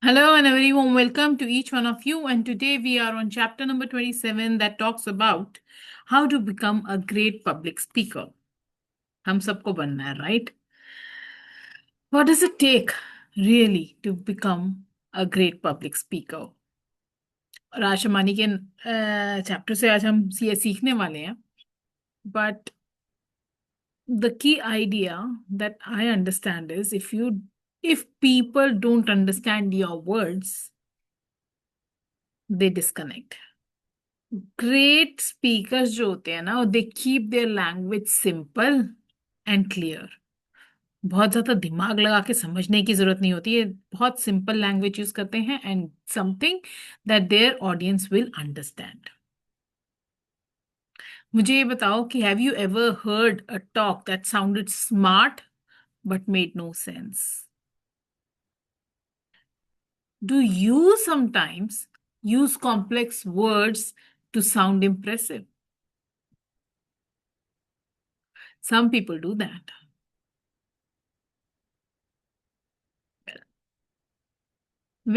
Hello and a very warm welcome to each one of you. And today we are on chapter number 27 that talks about how to become a great public speaker. हम सबको बनना है, right? What does it take really to become a great public speaker? और आज शमानी के chapter से आज हम ये सीखने वाले हैं. But the key idea that I understand is if people don't understand your words, they disconnect. Great speakers जो होते हैं ना, they keep their language simple and clear. बहुत ज्यादा दिमाग लगा के समझने की जरूरत नहीं होती है. बहुत सिंपल लैंग्वेज यूज करते हैं and something that their audience will understand. मुझे ये बताओ कि have you ever heard a talk that sounded smart but made no sense? Do you sometimes use complex words to sound impressive? Some people do that.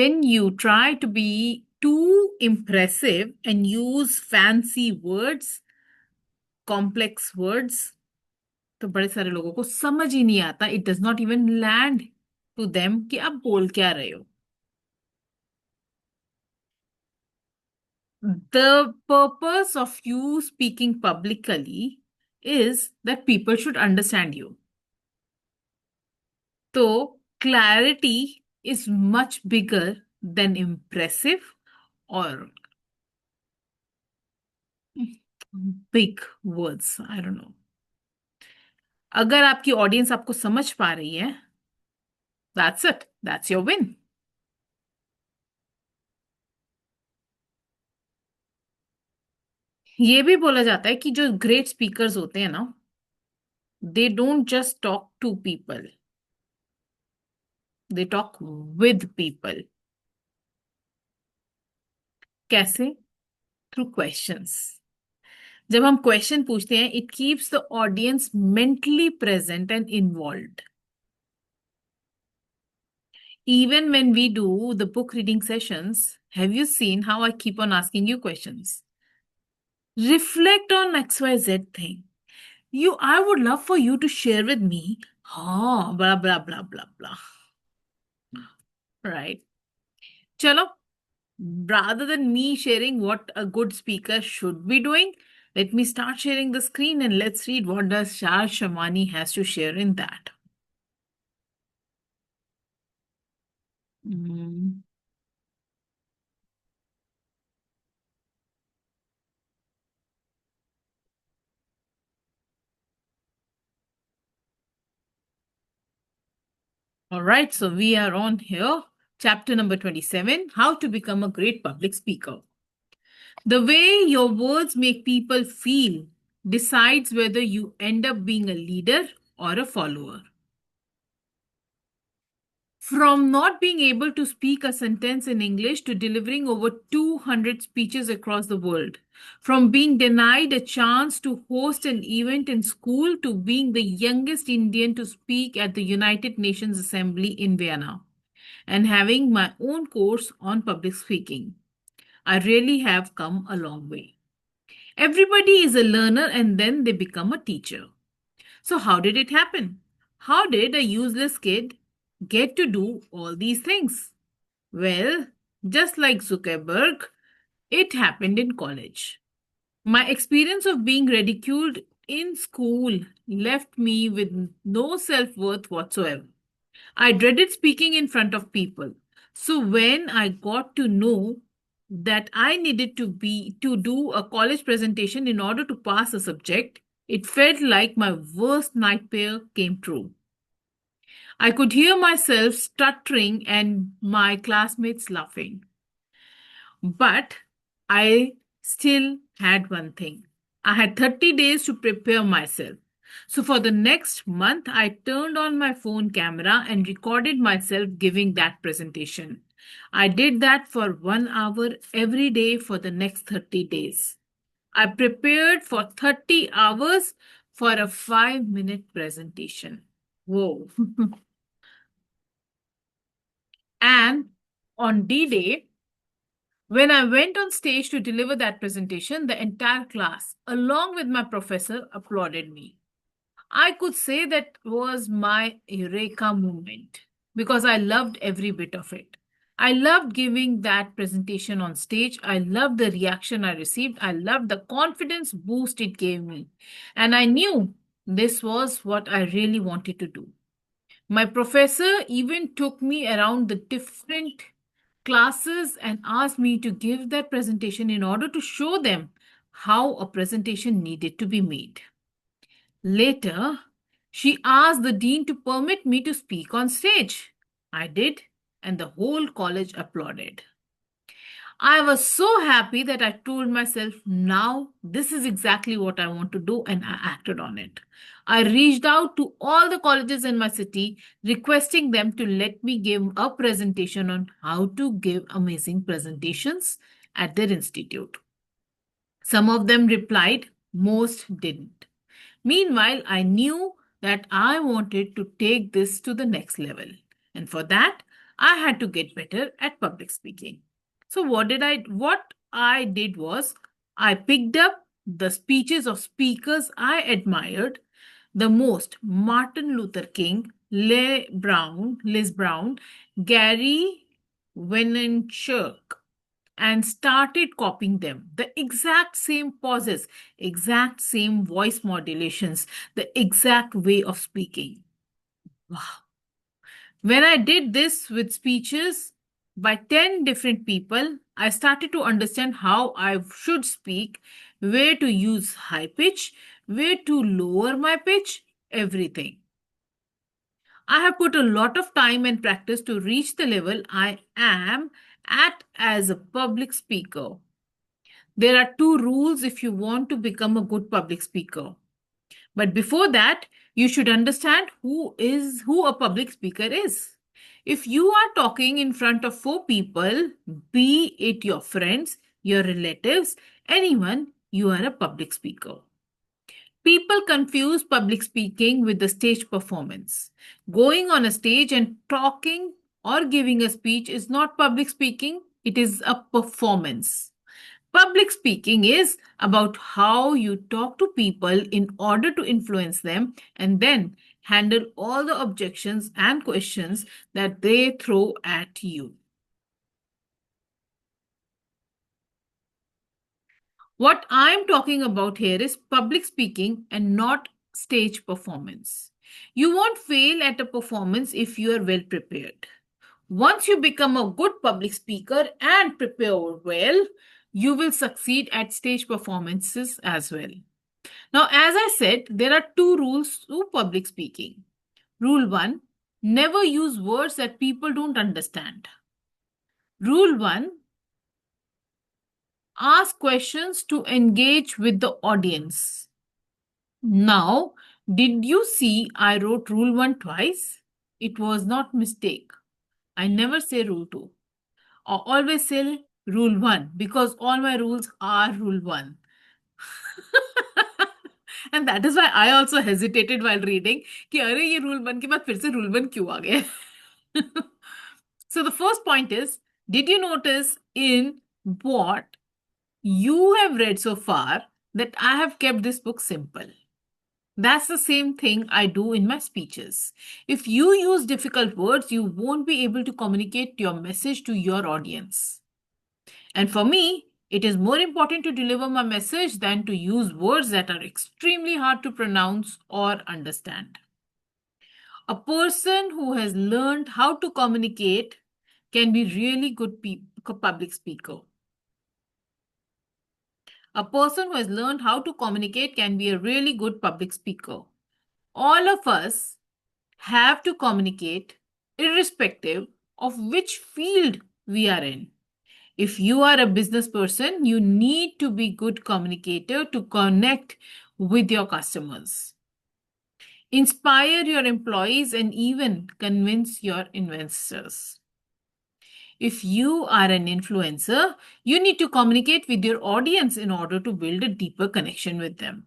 When you try to be too impressive and use fancy words, complex words, तो बड़े सारे लोगों को समझ ही नहीं आता. It does not even land to them कि आप बोल क्या रहे हो. The purpose of you speaking publicly is that people should understand you. So clarity is much bigger than impressive or big words. I don't know. अगर आपकी audience आपको समझ पा रही है, that's it, that's your win. ये भी बोला जाता है कि जो ग्रेट स्पीकर्स होते हैं ना, they don't just talk to people, they talk with people. कैसे? Through questions. जब हम क्वेश्चन पूछते हैं, it keeps the audience mentally present and involved. Even when we do the book reading sessions, have you seen how I keep on asking you questions? Reflect on XYZ thing. I would love for you to share with me, blah, blah, blah, blah, blah. Right. Chalo, rather than me sharing what a good speaker should be doing, let me start sharing the screen and let's read what does Shah Shamani has to share in that. Mm. All right, so we are on here. Chapter number 27, How to Become a Great Public Speaker. The way your words make people feel decides whether you end up being a leader or a follower. From not being able to speak a sentence in English to delivering over 200 speeches across the world. From being denied a chance to host an event in school to being the youngest Indian to speak at the United Nations Assembly in Vienna. And having my own course on public speaking. I really have come a long way. Everybody is a learner and then they become a teacher. So, how did it happen? How did a useless kid get to do all these things? Well, just like Zuckerberg, it happened in college. My experience of being ridiculed in school left me with no self worth whatsoever. I dreaded speaking in front of people. So when I got to know that I needed to do a college presentation in order to pass a subject, it felt like my worst nightmare came true. I could hear myself stuttering and my classmates laughing. But I still had one thing. I had 30 days to prepare myself. So for the next month, I turned on my phone camera and recorded myself giving that presentation. I did that for 1 hour every day for the next 30 days. I prepared for 30 hours for a 5-minute presentation. Whoa. And On D-Day, when I went on stage to deliver that presentation, the entire class, along with my professor, applauded me. I could say that was my Eureka moment because I loved every bit of it. I loved giving that presentation on stage. I loved the reaction I received. I loved the confidence boost it gave me. And I knew this was what I really wanted to do. My professor even took me around the different classes and asked me to give that presentation in order to show them how a presentation needed to be made. Later, she asked the dean to permit me to speak on stage. I did, and the whole college applauded. I was so happy that I told myself, now this is exactly what I want to do, and I acted on it. I reached out to all the colleges in my city, requesting them to let me give a presentation on how to give amazing presentations at their institute. Some of them replied, most didn't. Meanwhile, I knew that I wanted to take this to the next level. And for that, I had to get better at public speaking. So what I did was I picked up the speeches of speakers I admired the most: Martin Luther King, Liz Brown, Gary Vaynerchuk, and started copying them. The exact same pauses, exact same voice modulations, the exact way of speaking. Wow. When I did this with speeches by 10 different people, I started to understand how I should speak, where to use high pitch, where to lower my pitch, everything. I have put a lot of time and practice to reach the level I am at as a public speaker. There are two rules if you want to become a good public speaker. But before that, you should understand who a public speaker is. If you are talking in front of four people, be it your friends, your relatives, anyone, you are a public speaker. People confuse public speaking with the stage performance. Going on a stage and talking or giving a speech is not public speaking, it is a performance. Public speaking is about how you talk to people in order to influence them and then handle all the objections and questions that they throw at you. What I'm talking about here is public speaking and not stage performance. You won't fail at a performance if you are well prepared. Once you become a good public speaker and prepare well, you will succeed at stage performances as well. Now, as I said, there are two rules to public speaking. Rule 1: never use words that people don't understand. Rule 1: ask questions to engage with the audience. Now, did you see I wrote rule 1 twice? It was not mistake. I never say rule 2. Or always say rule 1 because all my rules are rule 1. And that is why I also hesitated while reading कि अरे ये rule 1 के बाद फिर से rule 1 क्यों आ गया? So the first point is, did you notice in what you have read so far that I have kept this book simple? That's the same thing I do in my speeches. If you use difficult words, you won't be able to communicate your message to your audience. And for me, it is more important to deliver my message than to use words that are extremely hard to pronounce or understand. A person who has learned how to communicate can be really good public speaker. A person who has learned how to communicate can be a really good public speaker. All of us have to communicate irrespective of which field we are in. If you are a business person, you need to be good communicator to connect with your customers, inspire your employees, and even convince your investors. If you are an influencer, you need to communicate with your audience in order to build a deeper connection with them.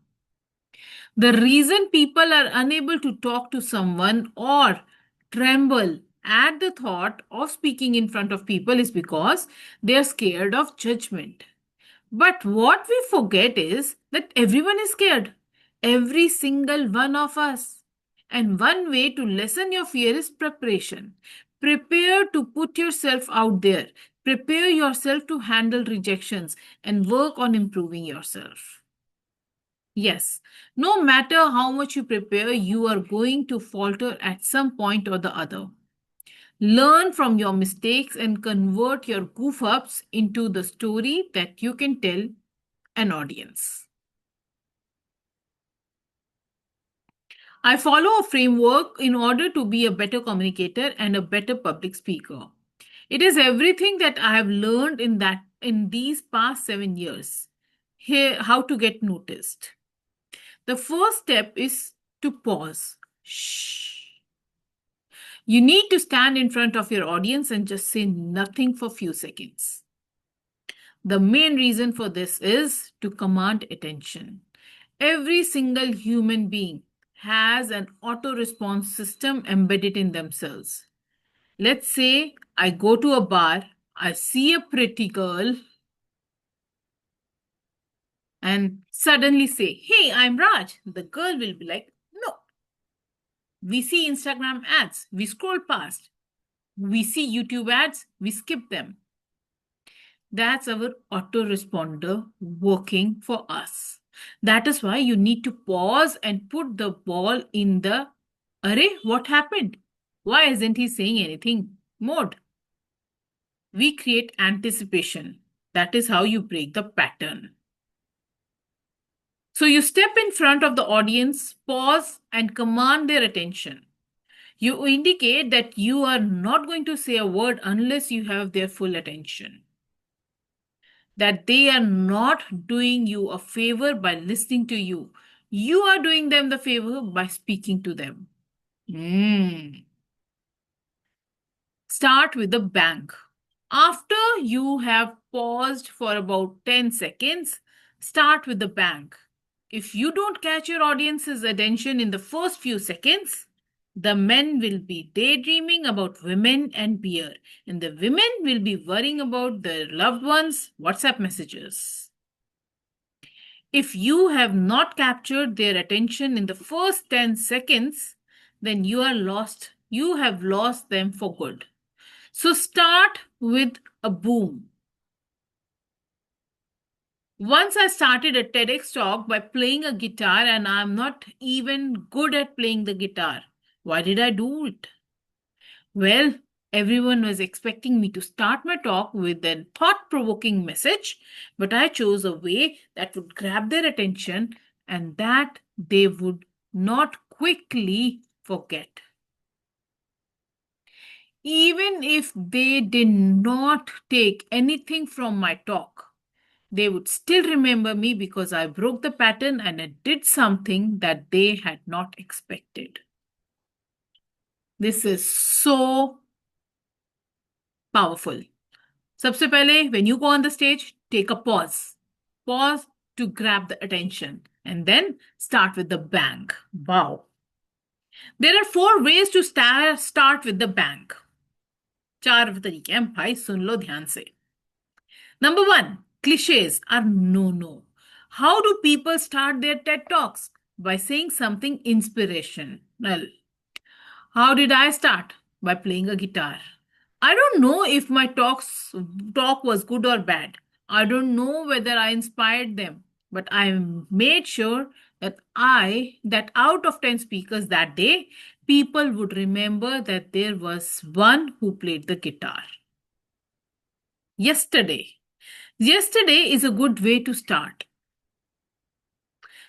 The reason people are unable to talk to someone or tremble at the thought of speaking in front of people is because they are scared of judgment. But what we forget is that everyone is scared. Every single one of us. And one way to lessen your fear is preparation. Prepare to put yourself out there. Prepare yourself to handle rejections and work on improving yourself. Yes, no matter how much you prepare, you are going to falter at some point or the other. Learn from your mistakes and convert your goof ups into the story that you can tell an audience. I follow a framework in order to be a better communicator and a better public speaker. It is everything that I have learned in these past 7 years. Here, how to get noticed. The first step is to pause. Shh. You need to stand in front of your audience and just say nothing for a few seconds. The main reason for this is to command attention. Every single human being has an auto response system embedded in themselves. Let's say I go to a bar, I see a pretty girl, and suddenly say, "Hey, I'm Raj." The girl will be like, "No." We see Instagram ads, we scroll past. We see YouTube ads, we skip them. That's our autoresponder working for us. That is why you need to pause and put the ball in the "Array, what happened? Why isn't he saying anything?" mode. We create anticipation. That is how you break the pattern. So you step in front of the audience, pause, and command their attention. You indicate that you are not going to say a word unless you have their full attention. That they are not doing you a favor by listening to you. You are doing them the favor by speaking to them. Start with the bang. After you have paused for about 10 seconds, start with the bang. If you don't catch your audience's attention in the first few seconds, the men will be daydreaming about women and beer, and the women will be worrying about their loved ones' WhatsApp messages. If you have not captured their attention in the first 10 seconds, then you are lost. You have lost them for good. So start with a boom. Once I started a TEDx talk by playing a guitar, and I'm not even good at playing the guitar. Why did I do it? Well, everyone was expecting me to start my talk with a thought-provoking message, but I chose a way that would grab their attention and that they would not quickly forget. Even if they did not take anything from my talk, they would still remember me because I broke the pattern and I did something that they had not expected. This is so powerful. सबसे पहले, when you go on the stage, take a pause. Pause to grab the attention and then start with the bang. Wow. There are 4 ways to start with the bang. 4 तरीके हैं भाई, सुन लो ध्यान से. Number 1, cliches are no. How do people start their TED Talks? By saying something inspirational. How did I start? By playing a guitar. I don't know if my talk was good or bad. I don't know whether I inspired them, but I made sure that out of 10 speakers that day, people would remember that there was one who played the guitar. Yesterday is a good way to start.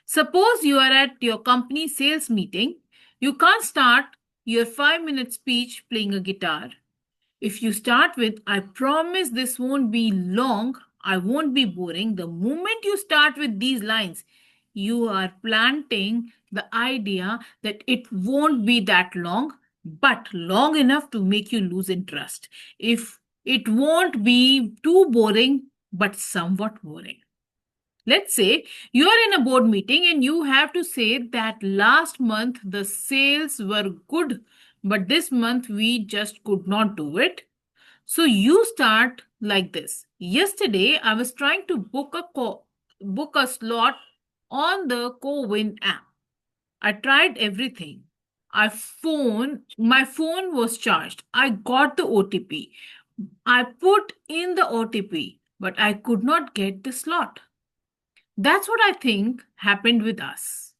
Suppose you are at your company sales meeting. You can't start your 5-minute speech playing a guitar. If you start with, "I promise this won't be long, I won't be boring," the moment you start with these lines, you are planting the idea that it won't be that long, but long enough to make you lose interest. If it won't be too boring, but somewhat boring. Let's say you are in a board meeting and you have to say that last month the sales were good, but this month we just could not do it. So you start like this. Yesterday, I was trying to book a slot on the CoWin app. I tried everything. My phone was charged. I got the OTP. I put in the OTP, but I could not get the slot. That's what I think happened with us.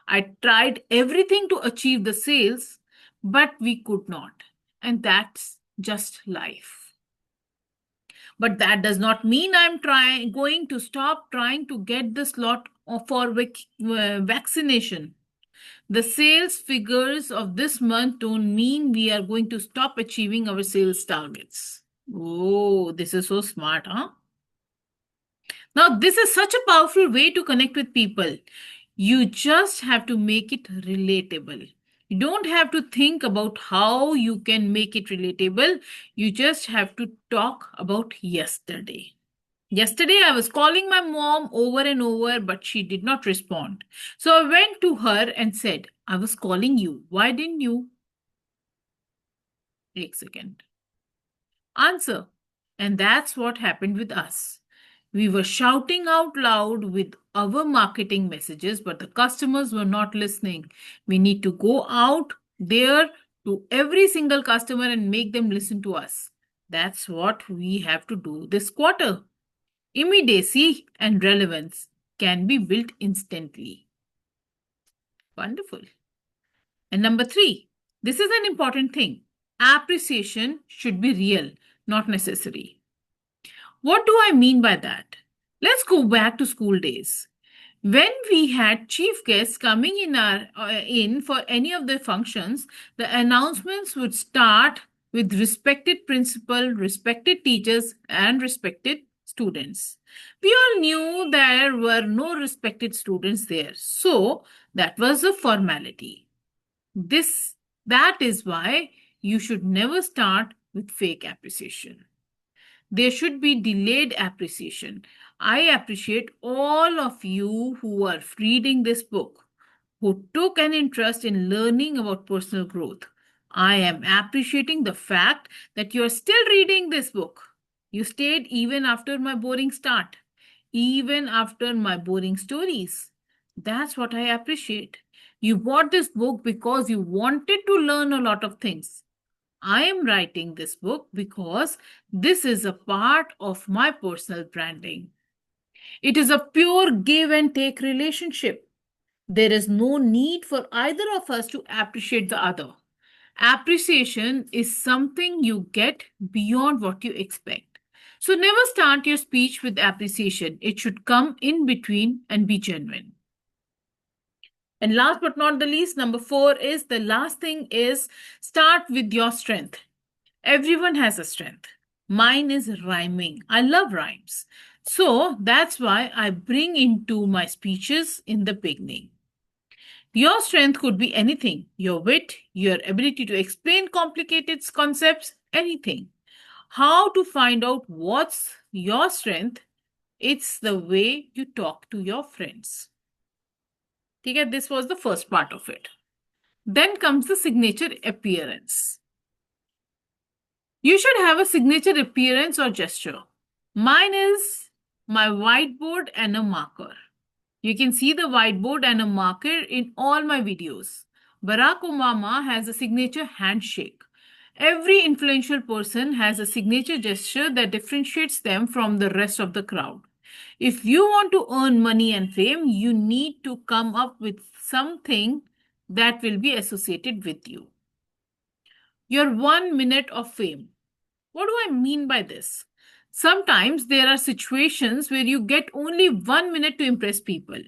I tried everything to achieve the sales, but we could not. And that's just life. But that does not mean I'm going to stop trying to get the slot for vaccination. The sales figures of this month don't mean we are going to stop achieving our sales targets. Oh, this is so smart, huh? Now, this is such a powerful way to connect with people. You just have to make it relatable. You don't have to think about how you can make it relatable. You just have to talk about yesterday. Yesterday, I was calling my mom over and over, but she did not respond. So I went to her and said, I was calling you. Why didn't you? Take a second. Answer. And that's what happened with us. We were shouting out loud with our marketing messages, but the customers were not listening. We need to go out there to every single customer and make them listen to us. That's what we have to do this quarter. Immediacy and relevance can be built instantly. Wonderful. And number 3, this is an important thing. Appreciation should be real, not necessary. What do I mean by that? Let's go back to school days. When we had chief guests coming in for any of the functions, the announcements would start with respected principal, respected teachers, and respected students. We all knew there were no respected students there, so that was a formality. That is why you should never start with fake appreciation. There should be delayed appreciation. I appreciate all of you who are reading this book, who took an interest in learning about personal growth. I am appreciating the fact that you are still reading this book. You stayed even after my boring start, even after my boring stories. That's what I appreciate. You bought this book because you wanted to learn a lot of things. I am writing this book because this is a part of my personal branding. It is a pure give and take relationship. There is no need for either of us to appreciate the other. Appreciation is something you get beyond what you expect. So never start your speech with appreciation. It should come in between and be genuine. And last but not the least, number 4 is the last thing is start with your strength. Everyone has a strength. Mine is rhyming. I love rhymes. So that's why I bring into my speeches in the beginning. Your strength could be anything, your wit, your ability to explain complicated concepts, anything. How to find out what's your strength? It's the way you talk to your friends. Okay, this was the first part of it. Then comes the signature appearance. You should have a signature appearance or gesture. Mine is my whiteboard and a marker. You can see the whiteboard and a marker in all my videos. Barack Obama has a signature handshake. Every influential person has a signature gesture that differentiates them from the rest of the crowd. If you want to earn money and fame, you need to come up with something that will be associated with you. Your 1 minute of fame. What do I mean by this? Sometimes there are situations where you get only 1 minute to impress people.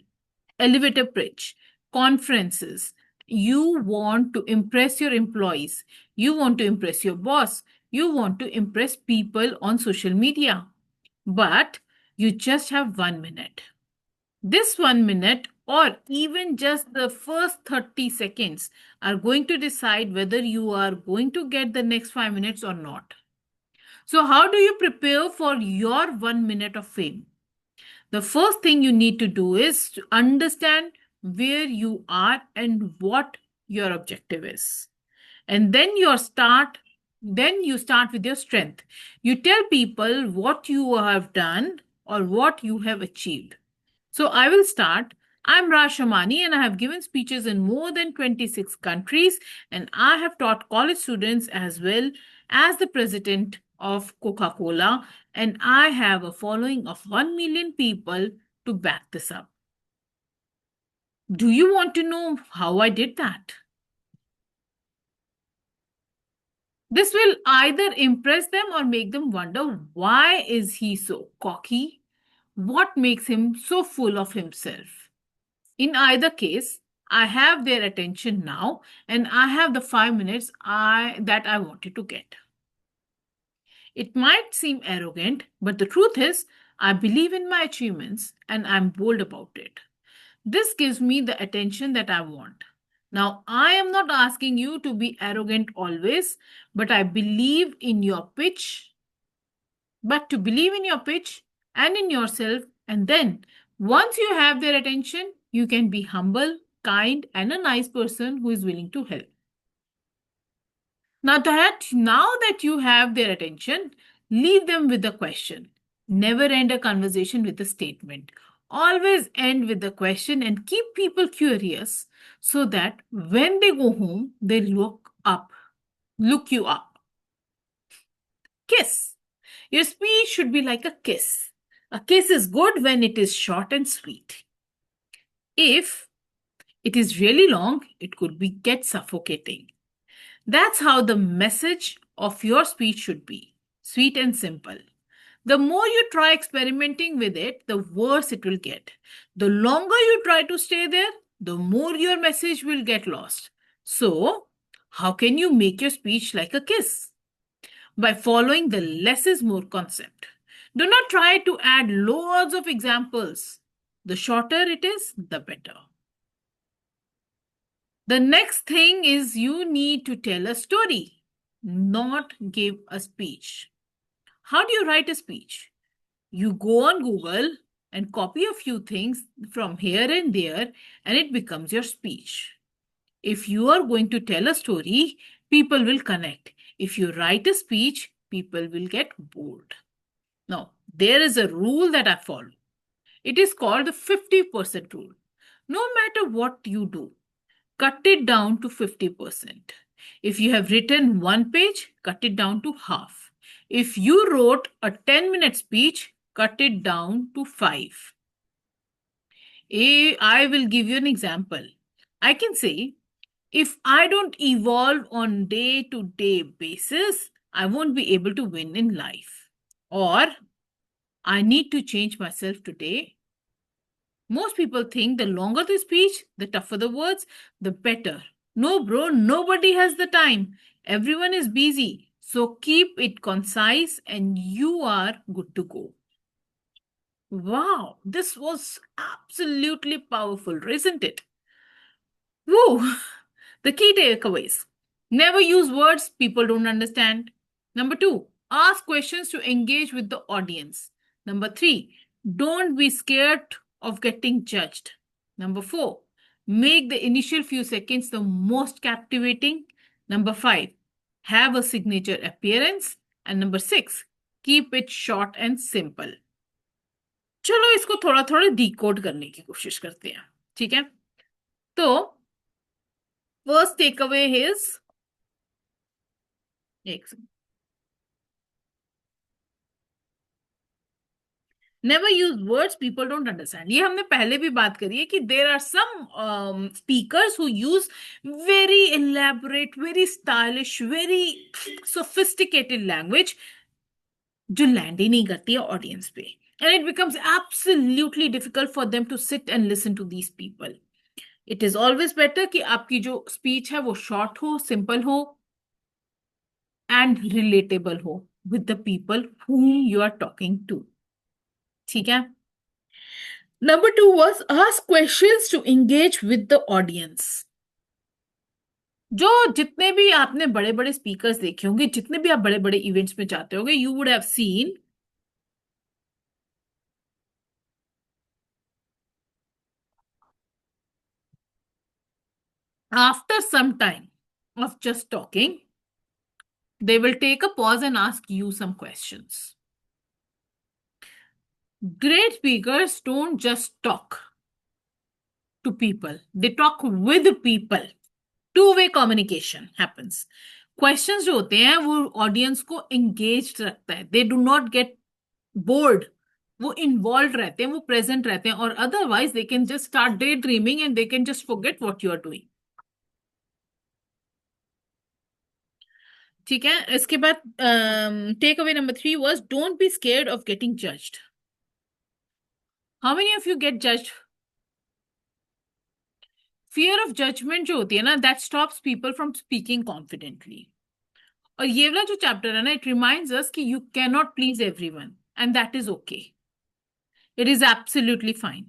Elevator pitch, conferences. You want to impress your employees. You want to impress your boss. You want to impress people on social media. But you just have 1 minute. This 1 minute or even just the first 30 seconds are going to decide whether you are going to get the next 5 minutes or not. So how do you prepare for your 1 minute of fame? The first thing you need to do is to understand where you are and what your objective is. And then you start with your strength. You tell people what you have done or what you have achieved. So I will start. I'm Raj Shamani and I have given speeches in more than 26 countries, and I have taught college students as well as the president of Coca-Cola, and I have a following of 1 million people to back this up. Do you want to know how I did that? This will either impress them or make them wonder, why is he so cocky? What makes him so full of himself? In either case, I have their attention now and I have the 5 minutes that I wanted to get. It might seem arrogant, but the truth is, I believe in my achievements and I'm bold about it. This gives me the attention that I want. Now, I am not asking you to be arrogant always, but I believe in your pitch. But to believe in your pitch and in yourself, and then once you have their attention, you can be humble, kind, and a nice person who is willing to help. Now that you have their attention, leave them with a question. Never end a conversation with a statement. Always end with a question and keep people curious so that when they go home, they look you up. Kiss. Your speech should be like a kiss. A kiss is good when it is short and sweet. If it is really long, it could get suffocating. That's how the message of your speech should be, sweet and simple. The more you try experimenting with it, the worse it will get. The longer you try to stay there, the more your message will get lost. So, how can you make your speech like a kiss? By following the less is more concept. Do not try to add loads of examples. The shorter it is, the better. The next thing is you need to tell a story, not give a speech. How do you write a speech? You go on Google and copy a few things from here and there, and it becomes your speech. If you are going to tell a story, people will connect. If you write a speech, people will get bored. Now, there is a rule that I follow. It is called the 50% rule. No matter what you do, cut it down to 50%. If you have written one page, cut it down to half. If you wrote a 10-minute speech, cut it down to 5. I will give you an example. I can say, if I don't evolve on day-to-day basis, I won't be able to win in life. Or, I need to change myself today. Most people think the longer the speech, the tougher the words, the better. No, bro, nobody has the time. Everyone is busy. So keep it concise and you are good to go. Wow, this was absolutely powerful, isn't it? Woo! The key takeaways: never use words people don't understand. Number two, ask questions to engage with the audience. Number three, don't be scared of getting judged. Number four, make the initial few seconds the most captivating. Number five, have a signature appearance. And number six, keep it short and simple. चलो इसको थोड़ा थोड़ा decode करने की कोशिश करते हैं, ठीक है? तो फर्स्ट टेक अवे इज, एक never use words people don't understand. ये हमने पहले भी बात करी है कि there are some speakers who use very elaborate, very stylish, very sophisticated language जो लैंड ही नहीं करती है ऑडियंस पे, and it becomes absolutely difficult for them to sit and listen to these people. It is always better कि आपकी जो speech है वो शॉर्ट हो, सिंपल हो एंड रिलेटेबल हो with the people whom you are talking to. ठीक है? Number two was ask questions to engage with the audience. जो जितने भी आपने बड़े बड़े स्पीकर्स देखे होंगे, जितने भी आप बड़े बड़े इवेंट्स में जाते होंगे, you would have seen after some time of just talking. They will take a pause and ask you some questions. Great speakers don't just talk to people, they talk with people. Two-way communication happens. Questions जो होते हैं वो audience को engaged रखता है. They do not get bored. वो involved रहते हैं, वो present रहते हैं, और otherwise they can just start daydreaming and they can just forget what you are doing. ठीक है. इसके बाद take away number 3 was don't be scared of getting judged. How many of you get judged? Fear of judgment जो होती है ना, that stops people from speaking confidently. और ये वाला जो चैप्टर है ना, it reminds us कि you cannot please everyone and that is okay. It is absolutely fine.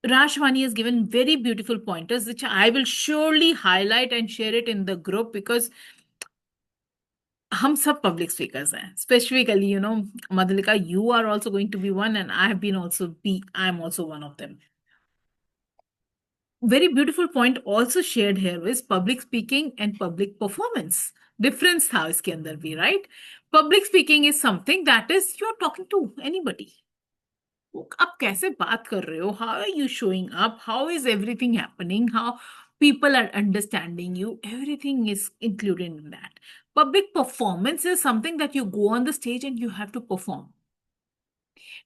Rashwani has given very beautiful pointers, which I will surely highlight and share it in the group because हम सब public speakers हैं. Specifically, you know, Madhulika, you are also going to be one, and I am also one of them. Very beautiful point also shared here is public speaking and public performance. Difference था इसके अंदर भी, right? Public speaking is something that is you're talking to anybody. आप कैसे बात कर रहे हो? How are you showing up? How is everything happening? How people are understanding you? Everything is included in that. Public performance is something that you go on the stage and you have to perform.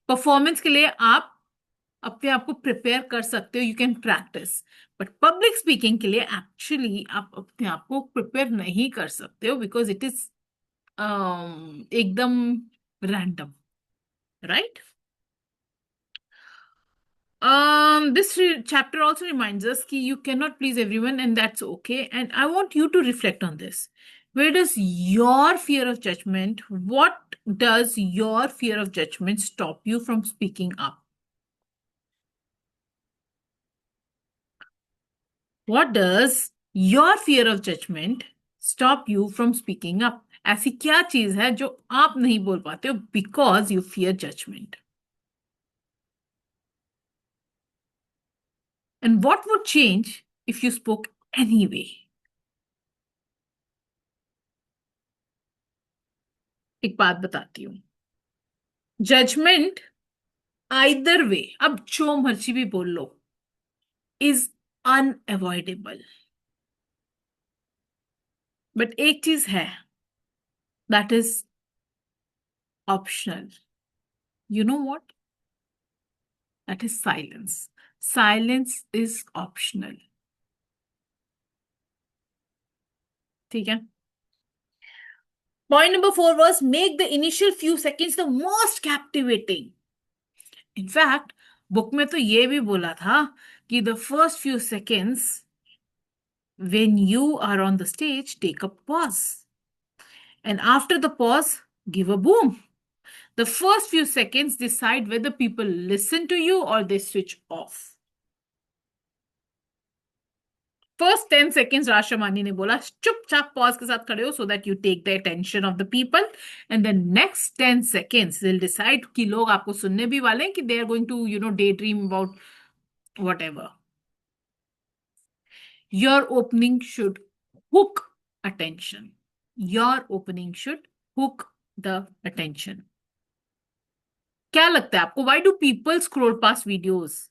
Performance के लिए आप अपने आप को prepare कर सकते हो, you can practice. But public speaking के लिए एक्चुअली आप अपने आप को प्रिपेयर नहीं कर सकते हो बिकॉज इट इज एकदम random, right? This chapter also reminds us that you cannot please everyone and that's okay. And I want you to reflect on this. Where does your fear of judgment, what does your fear of judgment stop you from speaking up? What does your fear of judgment stop you from speaking up? ऐसी क्या चीज है जो आप नहीं बोल पाते हो because you fear judgment? And what would change if you spoke anyway? एक बात बताती हूँ. Judgment either way, अब जो मर्जी भी बोल लो, is unavoidable. But एक चीज है, that is optional. You know what? That is silence. Silence is optional. ठीक है. Point number 4 was make the initial few seconds the most captivating. In fact, book में तो ये भी बोला था कि the first few seconds when you are on the stage, take a pause. And after the pause, give a boom. The first few seconds decide whether people listen to you or they switch off. First 10 seconds राष्ट्रमानी ने बोला चुपचाप pause के साथ खड़े हो so that you take the attention of the people, and the next 10 seconds they'll decide कि लोग आपको सुनने भी वाले हैं कि they are going to daydream about whatever. Your opening should hook attention. Your opening should hook the attention. क्या लगता है आपको? Why do people scroll past videos?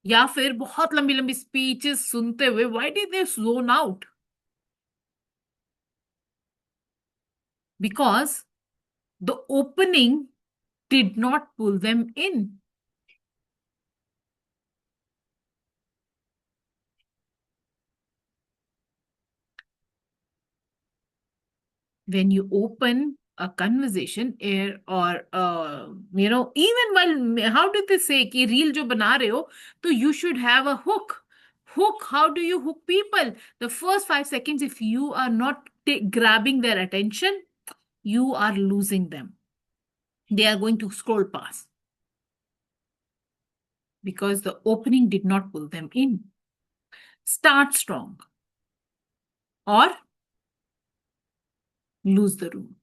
या फिर बहुत लंबी लंबी स्पीचेस सुनते हुए why did they zone out? Because the opening did not pull them in. When you open a conversation or even while, how did they say कि reel जो बना रहे हो तो you should have a hook. How do you hook people? The first 5 seconds, if you are not grabbing their attention, you are losing them. They are going to scroll past because the opening did not pull them in. Start strong or lose the room.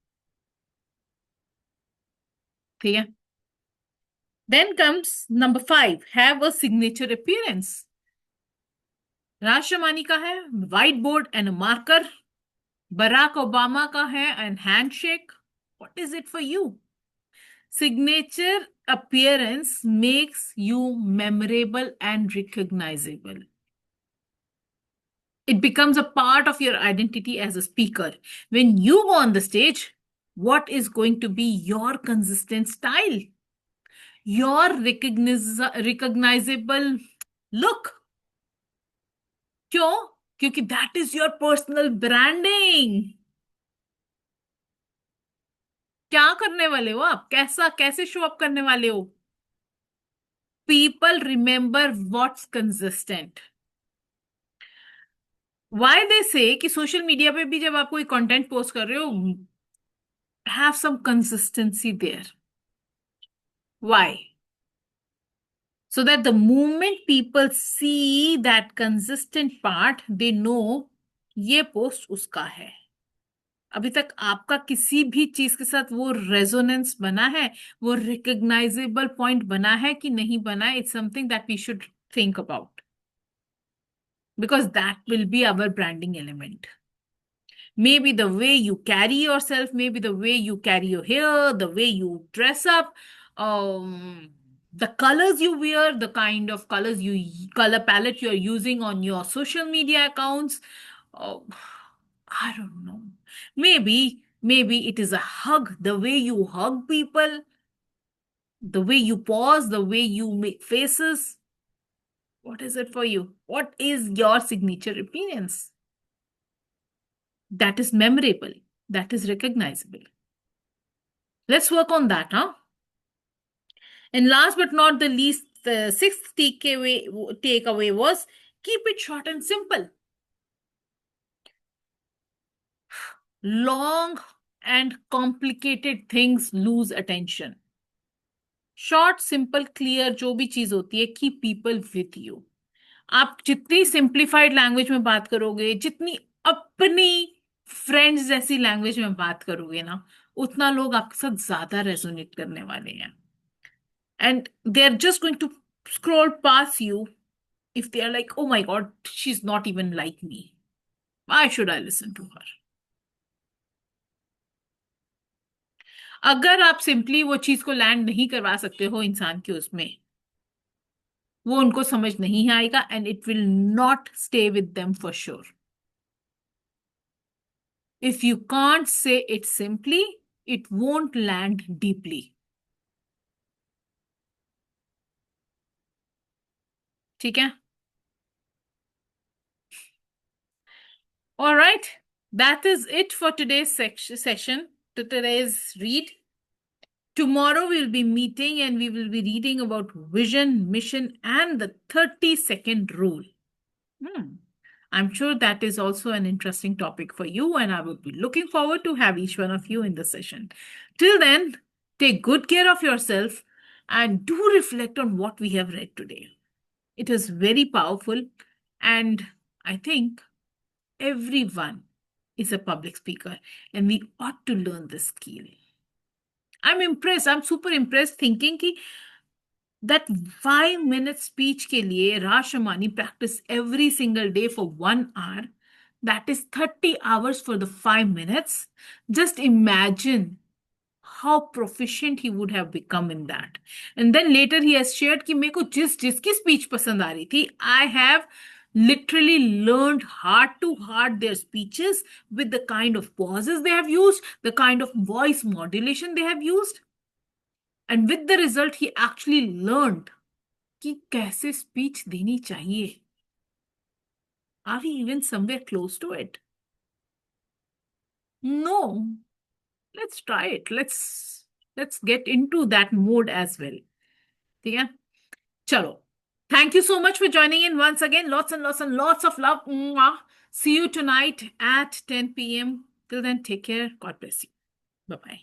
ठीक है? Then comes number 5, have a signature appearance. राज शमानी का है whiteboard and marker. Barack Obama का है and handshake. What is it for you? Signature appearance makes you memorable and recognizable. It becomes a part of your identity as a speaker. When you go on the stage, what is going to be your consistent style? Your recognizable look. क्यों? क्योंकि that is your personal branding. क्या करने वाले हो आप? कैसा कैसे show up करने वाले हो? People remember what's consistent. Why they say कि सोशल मीडिया पे भी जब आप कोई कंटेंट पोस्ट कर रहे हो, have some consistency there. Why? So that the moment people see that consistent part, they know ये पोस्ट उसका है. अभी तक आपका किसी भी चीज के साथ वो रेजोनेंस बना है, वो रिकग्नाइजेबल पॉइंट बना है कि नहीं बना है? It's something that we should think about, because that will be our branding element. Maybe the way you carry yourself, maybe the way you carry your hair, the way you dress up, the colors you wear, the kind of color palette you're using on your social media accounts. uh, I don't know. Maybe it is a hug, the way you hug people, the way you pause, the way you make faces. What is it for you? What is your signature appearance that is memorable, that is recognizable? Let's work on that, huh? And last but not the least, the sixth takeaway was keep it short and simple. Long and complicated things lose attention. Short, simple, clear जो भी चीज होती है, keep people with you. आप जितनी simplified language में बात करोगे, जितनी अपनी फ्रेंड्स जैसी लैंग्वेज में बात करोगे ना, उतना लोग आपके साथ ज्यादा रेजोनेट करने वाले हैं. And they're just going to scroll past you if they are like, oh my God, she's not even like me. Why should I listen to her? अगर आप सिंपली वो चीज को लैंड नहीं करवा सकते हो इंसान के उसमें, वो उनको समझ नहीं आएगा and it will not stay with them for sure. If you can't say it simply, it won't land deeply. ठीक है? All right, that is it for today's session, to today's read. Tomorrow we'll be meeting and we will be reading about vision, mission, and the 30-second rule. I'm sure that is also an interesting topic for you, and I will be looking forward to have each one of you in the session. Till then, take good care of yourself and do reflect on what we have read today. It is very powerful, and I think everyone is a public speaker, and we ought to learn this skill. I'm impressed. I'm super impressed thinking कि that 5-minute speech के लिए Raj Shamani practice every single day for 1 hour. That is 30 hours for the 5 minutes. Just imagine how proficient he would have become in that. And then later he has shared कि मेरे को जिसकी speech पसंद आ रही थी, I have literally learned heart to heart their speeches with the kind of pauses they have used, the kind of voice modulation they have used. And with the result, he actually learned कि कैसे speech देनी चाहिए. Are we even somewhere close to it? No. Let's try it. Let's get into that mode as well. ठीक है? Chalo. Thank you so much for joining in once again. Lots and lots and lots of love. Mwah. See you tonight at 10 p.m. Till then, take care. God bless you. Bye-bye.